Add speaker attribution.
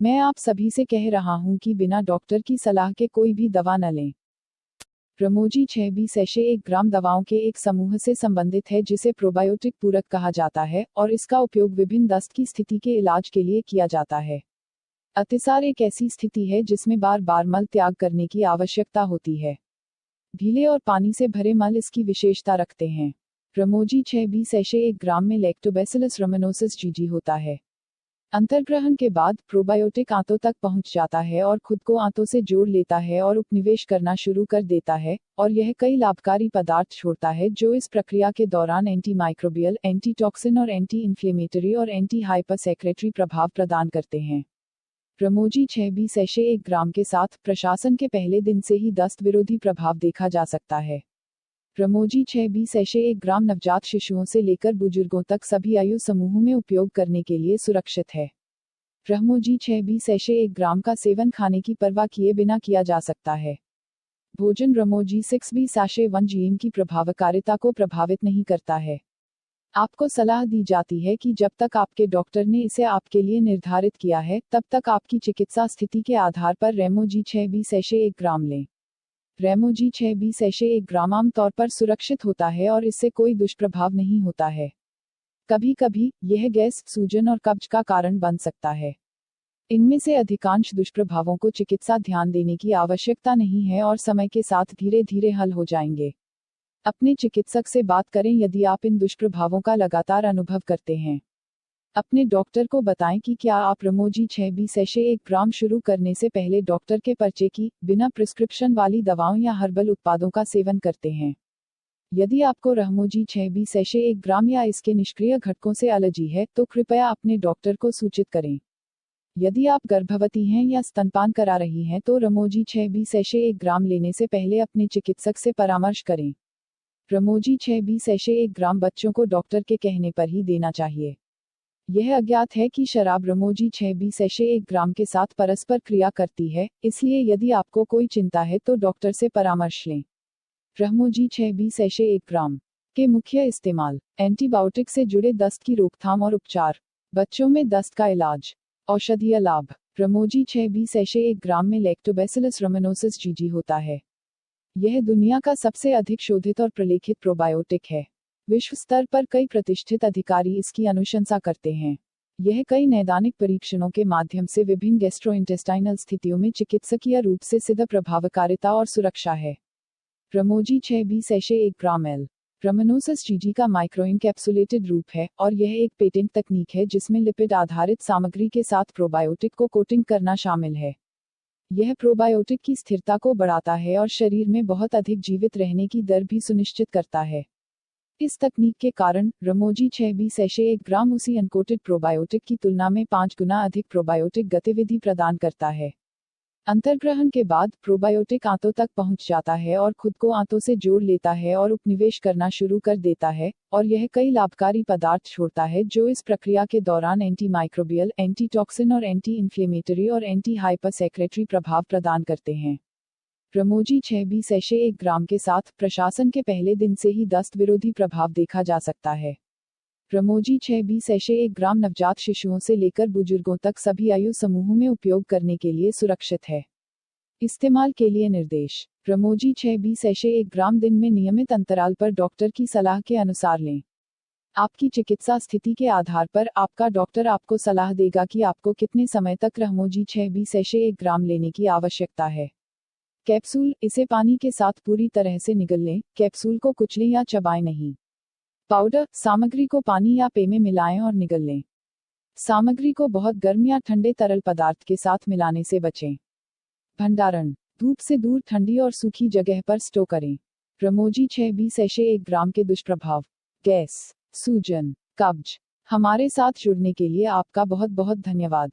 Speaker 1: मैं आप सभी से कह रहा हूं कि बिना डॉक्टर की सलाह के कोई भी दवा न लें। रमोजी 6B सैशे 1 ग्राम दवाओं के एक समूह से संबंधित है जिसे प्रोबायोटिक पूरक कहा जाता है और इसका उपयोग विभिन्न दस्त की स्थिति के इलाज के लिए किया जाता है। अतिसार एक ऐसी स्थिति है जिसमें बार बार मल त्याग करने की आवश्यकता होती है। ढीले और पानी से भरे मल इसकी विशेषता रखते हैं। रमोजी 6B सैशे 1 ग्राम में लैक्टोबैसिलस रमनोसिस जीजी होता है। अंतर्ग्रहण के बाद प्रोबायोटिक आंतों तक पहुंच जाता है और खुद को आंतों से जोड़ लेता है और उपनिवेश करना शुरू कर देता है, और यह कई लाभकारी पदार्थ छोड़ता है जो इस प्रक्रिया के दौरान एंटीमाइक्रोबियल, एंटीटॉक्सिन और एंटी इन्फ्लेमेटरी और एंटी हाइपरसेक्रेटरी प्रभाव प्रदान करते हैं। रमोजी 6B सैशे 1 ग्राम के साथ प्रशासन के पहले दिन से ही दस्त विरोधी प्रभाव देखा जा सकता है। रमोजी 6B सैशे 1 ग्राम नवजात शिशुओं से लेकर बुजुर्गों तक सभी आयु समूह में उपयोग करने के लिए सुरक्षित है। रमोजी 6B सैशे 1 ग्राम का सेवन खाने की परवाह किए बिना किया जा सकता है। भोजन रमोजी 6B सैशे 1 जीएम की प्रभावकारिता को प्रभावित नहीं करता है। आपको सलाह दी जाती है कि जब तक आपके डॉक्टर ने इसे आपके लिए निर्धारित किया है, तब तक आपकी चिकित्सा स्थिति के आधार पर रमोजी 6B सैशे 1 ग्राम लें। रमोजी 6B सैशे 1 ग्राम आमतौर पर सुरक्षित होता है और इससे कोई दुष्प्रभाव नहीं होता है। कभी कभी यह गैस, सूजन और कब्ज का कारण बन सकता है। इनमें से अधिकांश दुष्प्रभावों को चिकित्सा ध्यान देने की आवश्यकता नहीं है और समय के साथ धीरे धीरे हल हो जाएंगे। अपने चिकित्सक से बात करें यदि आप इन दुष्प्रभावों का लगातार अनुभव करते हैं। अपने डॉक्टर को बताएं कि क्या आप रमोजी 6B सैशे 1 ग्राम शुरू करने से पहले डॉक्टर के पर्चे की, बिना प्रिस्क्रिप्शन वाली दवाओं या हर्बल उत्पादों का सेवन करते हैं। यदि आपको रमोजी 6B सैशे 1 ग्राम या इसके निष्क्रिय घटकों से एलर्जी है तो कृपया अपने डॉक्टर को सूचित करें। यदि आप गर्भवती हैं या स्तनपान करा रही हैं तो रमोजी 6B सैशे 1 ग्राम लेने से पहले अपने चिकित्सक से परामर्श करें। रमोजी 6B सैशे 1 ग्राम बच्चों को डॉक्टर के कहने पर ही देना चाहिए। यह अज्ञात है कि शराब रमोजी 6B सैशे 1 ग्राम के साथ परस्पर क्रिया करती है, इसलिए यदि आपको कोई चिंता है तो डॉक्टर से परामर्श लें। रमोजी 6B सैशे 1 ग्राम के मुख्य इस्तेमाल: एंटीबायोटिक से जुड़े दस्त की रोकथाम और उपचार, बच्चों में दस्त का इलाज, औषधीय लाभ। रमोजी 6B सैशे 1 ग्राम में लैक्टोबैसिलस रमनोसिस जीजी होता है। यह दुनिया का सबसे अधिक शोधित और प्रलेखित प्रोबायोटिक है। विश्व स्तर पर कई प्रतिष्ठित अधिकारी इसकी अनुशंसा करते हैं। यह कई नैदानिक परीक्षणों के माध्यम से विभिन्न गैस्ट्रोइंटेस्टाइनल स्थितियों में चिकित्सकीय रूप से सिद्ध प्रभावकारिता और सुरक्षा है। रमोजी 6B सैशे 1 ग्राम एल रमनोसिस जीजी का माइक्रोइनकैप्सुलेटेड रूप है और यह एक पेटेंट तकनीक है जिसमें लिपिड आधारित सामग्री के साथ प्रोबायोटिक को कोटिंग करना शामिल है। यह प्रोबायोटिक की स्थिरता को बढ़ाता है और शरीर में बहुत अधिक जीवित रहने की दर भी सुनिश्चित करता है। इस तकनीक के कारण रमोजी 6B सैशे 1 ग्राम उसी अनकोटेड प्रोबायोटिक की तुलना में 5 गुना अधिक प्रोबायोटिक गतिविधि प्रदान करता है। अंतर्ग्रहण के बाद प्रोबायोटिक आंतों तक पहुंच जाता है और खुद को आंतों से जोड़ लेता है और उपनिवेश करना शुरू कर देता है, और यह कई लाभकारी पदार्थ छोड़ता है जो इस प्रक्रिया के दौरान एंटीमाइक्रोबियल, एंटीटॉक्सिन और एंटी इन्फ्लेमेटरी और एंटी हाइपरसेक्रेटरी प्रभाव प्रदान करते हैं। रमोजी 6B सैशे 1 ग्राम के साथ प्रशासन के पहले दिन से ही दस्त विरोधी प्रभाव देखा जा सकता है। रमोजी 6B सैशे 1 ग्राम नवजात शिशुओं से लेकर बुजुर्गों तक सभी आयु समूह में उपयोग करने के लिए सुरक्षित है। इस्तेमाल के लिए निर्देश: रमोजी 6B सैशे 1 ग्राम दिन में नियमित अंतराल पर डॉक्टर की सलाह के अनुसार लें। आपकी चिकित्सा स्थिति के आधार पर आपका डॉक्टर आपको सलाह देगा कि आपको कितने समय तक रमोजी 6B सैशे 1 ग्राम लेने की आवश्यकता है। कैप्सूल: इसे पानी के साथ पूरी तरह से निगल लें, कैप्सूल को कुचलें या चबाएं नहीं। पाउडर: सामग्री को पानी या पेय में मिलाएं और निगल लें। सामग्री को बहुत गर्म या ठंडे तरल पदार्थ के साथ मिलाने से बचें। भंडारण: धूप से दूर ठंडी और सूखी जगह पर स्टोर करें। रमोजी 6B सैशे 1 ग्राम के दुष्प्रभाव: गैस, सूजन, कब्ज। हमारे साथ जुड़ने के लिए आपका बहुत बहुत धन्यवाद।